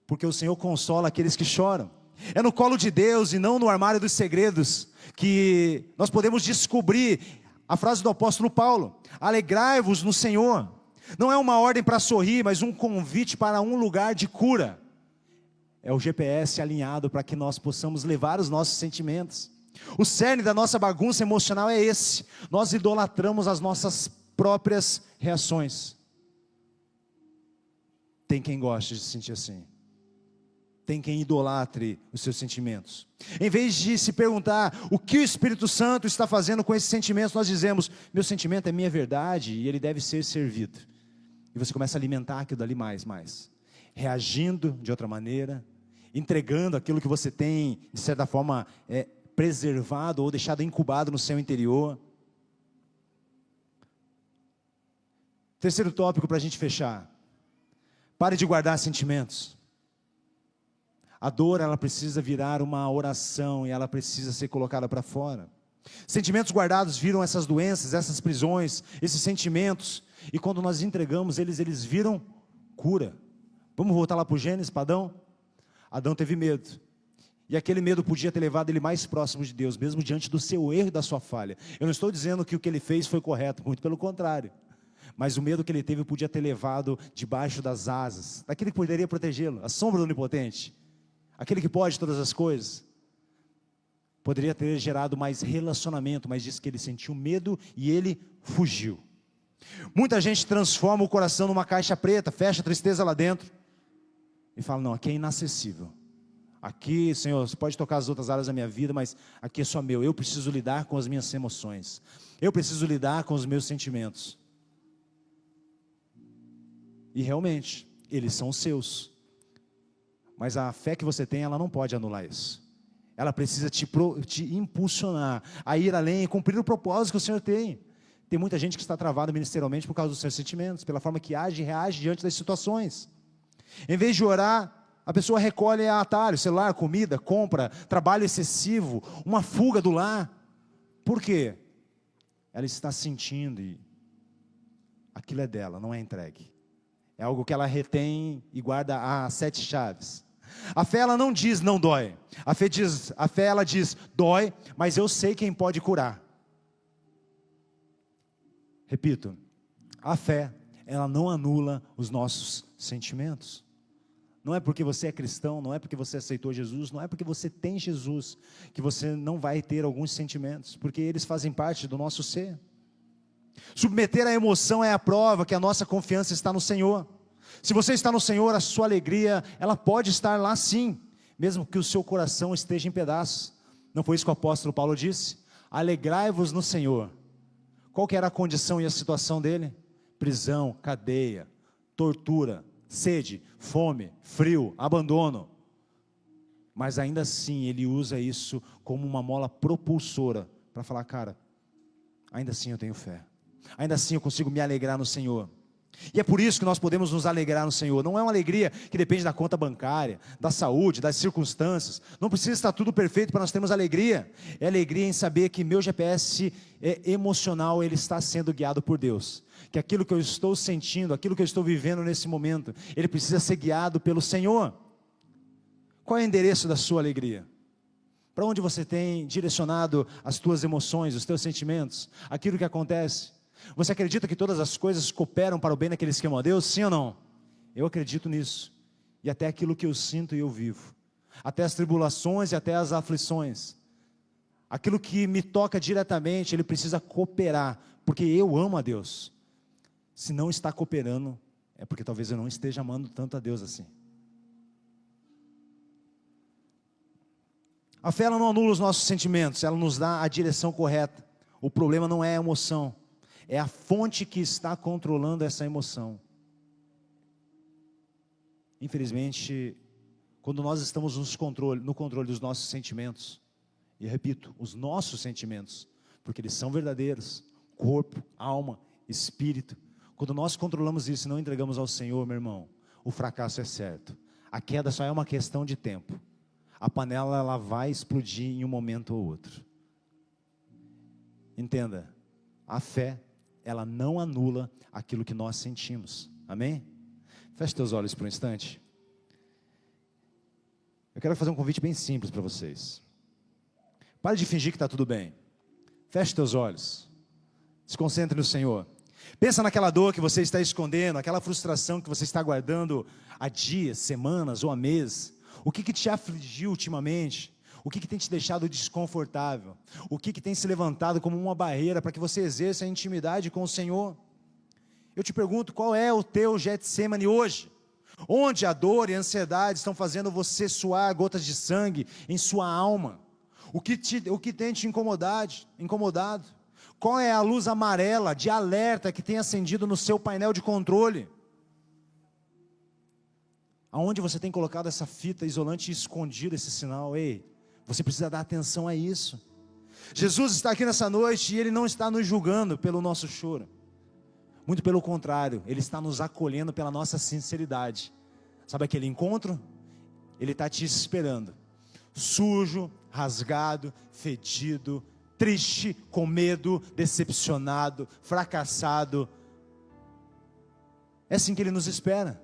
Porque o Senhor consola aqueles que choram. É no colo de Deus e não no armário dos segredos que nós podemos descobrir a frase do apóstolo Paulo: alegrai-vos no Senhor. Não é uma ordem para sorrir, mas um convite para um lugar de cura. É o GPS alinhado para que nós possamos levar os nossos sentimentos. O cerne da nossa bagunça emocional é esse: nós idolatramos as nossas próprias reações. Tem quem goste de se sentir assim. Tem quem idolatre os seus sentimentos. Em vez de se perguntar o que o Espírito Santo está fazendo com esses sentimentos, nós dizemos: meu sentimento é minha verdade e ele deve ser servido. E você começa a alimentar aquilo dali mais. Reagindo de outra maneira, entregando aquilo que você tem, de certa forma, preservado ou deixado incubado no seu interior. Terceiro tópico para a gente fechar: pare de guardar sentimentos. A dor, ela precisa virar uma oração e ela precisa ser colocada para fora. Sentimentos guardados viram essas doenças, essas prisões, esses sentimentos, e quando nós entregamos eles viram cura. Vamos voltar lá para o Gênesis, para Adão? Adão teve medo, e aquele medo podia ter levado ele mais próximo de Deus, mesmo diante do seu erro e da sua falha. Eu não estou dizendo que o que ele fez foi correto, muito pelo contrário, mas o medo que ele teve podia ter levado debaixo das asas, daquele que poderia protegê-lo, a sombra do Onipotente, aquele que pode todas as coisas. Poderia ter gerado mais relacionamento, mas diz que ele sentiu medo e ele fugiu. Muita gente transforma o coração numa caixa preta, fecha a tristeza lá dentro e fala: não, aqui é inacessível. Aqui, Senhor, você pode tocar as outras áreas da minha vida, mas aqui é só meu. Eu preciso lidar com as minhas emoções. Eu preciso lidar com os meus sentimentos. E realmente, eles são os seus. Mas a fé que você tem, ela não pode anular isso. Ela precisa te impulsionar a ir além e cumprir o propósito que o Senhor tem. Tem muita gente que está travada ministerialmente por causa dos seus sentimentos, pela forma que age e reage diante das situações. Em vez de orar, a pessoa recolhe atalho, celular, comida, compra, trabalho excessivo, uma fuga do lar. Por quê? Ela está sentindo e aquilo é dela, não é entregue. É algo que ela retém e guarda a 7 chaves. A fé, ela não diz não dói. A fé ela diz dói, mas eu sei quem pode curar. Repito, a fé, ela não anula os nossos sentimentos. Não é porque você é cristão, não é porque você aceitou Jesus, não é porque você tem Jesus, que você não vai ter alguns sentimentos, porque eles fazem parte do nosso ser. Submeter a emoção é a prova que a nossa confiança está no Senhor. Se você está no Senhor, a sua alegria, ela pode estar lá sim, mesmo que o seu coração esteja em pedaços. Não foi isso que o apóstolo Paulo disse? Alegrai-vos no Senhor. Qual que era a condição e a situação dele? Prisão, cadeia, tortura, sede, fome, frio, abandono. Mas ainda assim, ele usa isso como uma mola propulsora, para falar: cara, ainda assim eu tenho fé. Ainda assim eu consigo me alegrar no Senhor. E é por isso que nós podemos nos alegrar no Senhor. Não é uma alegria que depende da conta bancária, da saúde, das circunstâncias. Não precisa estar tudo perfeito para nós termos alegria. É alegria em saber que meu GPS emocional, ele está sendo guiado por Deus. Que aquilo que eu estou sentindo, aquilo que eu estou vivendo nesse momento, ele precisa ser guiado pelo Senhor. Qual é o endereço da sua alegria? Para onde você tem direcionado as tuas emoções, os teus sentimentos, aquilo que acontece? Você acredita que todas as coisas cooperam para o bem daqueles que amam a Deus? Sim ou não? Eu acredito nisso. E até aquilo que eu sinto e eu vivo. Até as tribulações e até as aflições. Aquilo que me toca diretamente, ele precisa cooperar. Porque eu amo a Deus. Se não está cooperando, é porque talvez eu não esteja amando tanto a Deus assim. A fé, ela não anula os nossos sentimentos. Ela nos dá a direção correta. O problema não é a emoção. É a fonte que está controlando essa emoção. Infelizmente, quando nós estamos no controle dos nossos sentimentos, e eu repito, os nossos sentimentos, porque eles são verdadeiros, corpo, alma, espírito, quando nós controlamos isso e não entregamos ao Senhor, meu irmão, o fracasso é certo. A queda só é uma questão de tempo. A panela, ela vai explodir em um momento ou outro. Entenda, a fé, ela não anula aquilo que nós sentimos, amém? Feche teus olhos por um instante. Eu quero fazer um convite bem simples para vocês. Pare de fingir que está tudo bem. Feche teus olhos. Se concentre no Senhor. Pensa naquela dor que você está escondendo, aquela frustração que você está guardando há dias, semanas ou há meses. O que te afligiu ultimamente? O que tem te deixado desconfortável? O que tem se levantado como uma barreira para que você exerça a intimidade com o Senhor? Eu te pergunto, qual é o teu Getsemane hoje? Onde a dor e a ansiedade estão fazendo você suar gotas de sangue em sua alma? O que tem te incomodado? Qual é a luz amarela de alerta que tem acendido no seu painel de controle? Aonde você tem colocado essa fita isolante e escondido esse sinal? Ei, você precisa dar atenção a isso. Jesus está aqui nessa noite e Ele não está nos julgando pelo nosso choro. Muito pelo contrário, Ele está nos acolhendo pela nossa sinceridade. Sabe aquele encontro? Ele está te esperando. Sujo, rasgado, fedido, triste, com medo, decepcionado, fracassado. É assim que Ele nos espera.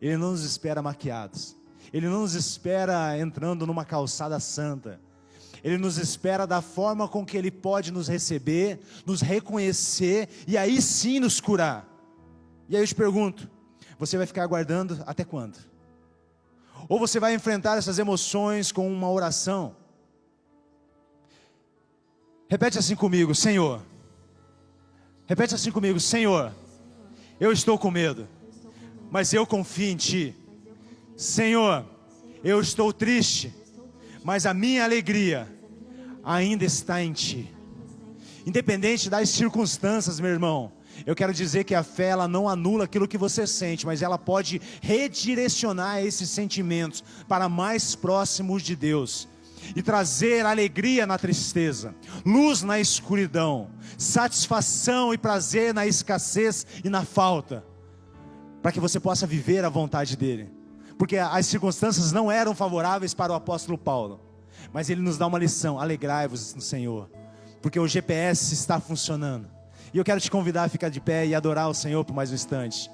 Ele não nos espera maquiados. Ele não nos espera entrando numa calçada santa. Ele nos espera da forma com que Ele pode nos receber, nos reconhecer e aí sim nos curar. E aí eu te pergunto, você vai ficar aguardando até quando? Ou você vai enfrentar essas emoções com uma oração? Repete assim comigo, Senhor. Repete assim comigo, Senhor, eu estou com medo, mas eu confio em Ti. Senhor, eu estou triste, mas a minha alegria ainda está em Ti. Independente das circunstâncias, meu irmão, eu quero dizer que a fé, ela não anula aquilo que você sente, mas ela pode redirecionar esses sentimentos para mais próximos de Deus. E trazer alegria na tristeza, luz na escuridão, satisfação e prazer na escassez e na falta, para que você possa viver a vontade dEle. Porque as circunstâncias não eram favoráveis para o apóstolo Paulo, mas ele nos dá uma lição: alegrai-vos no Senhor, porque o GPS está funcionando. E eu quero te convidar a ficar de pé e adorar o Senhor por mais um instante.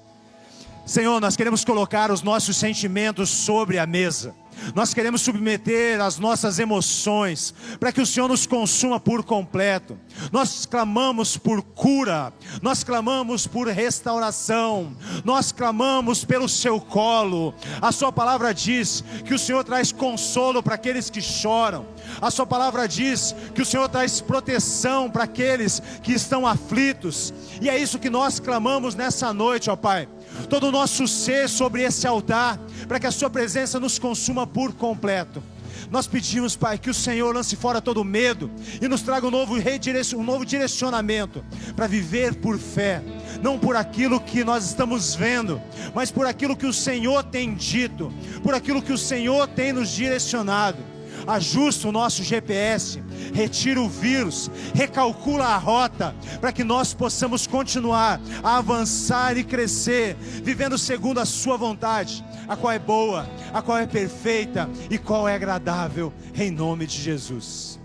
Senhor, nós queremos colocar os nossos sentimentos sobre a mesa. Nós queremos submeter as nossas emoções, para que o Senhor nos consuma por completo. Nós clamamos por cura, nós clamamos por restauração, nós clamamos pelo seu colo. A sua palavra diz que o Senhor traz consolo para aqueles que choram. A sua palavra diz que o Senhor traz proteção para aqueles que estão aflitos. E é isso que nós clamamos nessa noite, ó Pai. Todo o nosso ser sobre esse altar, para que a sua presença nos consuma por completo. Nós pedimos, Pai, que o Senhor lance fora todo medo e nos traga um novo direcionamento para viver por fé, não por aquilo que nós estamos vendo, mas por aquilo que o Senhor tem dito, por aquilo que o Senhor tem nos direcionado. Ajusta o nosso GPS, retira o vírus, recalcula a rota, para que nós possamos continuar a avançar e crescer, vivendo segundo a sua vontade, a qual é boa, a qual é perfeita e qual é agradável, em nome de Jesus.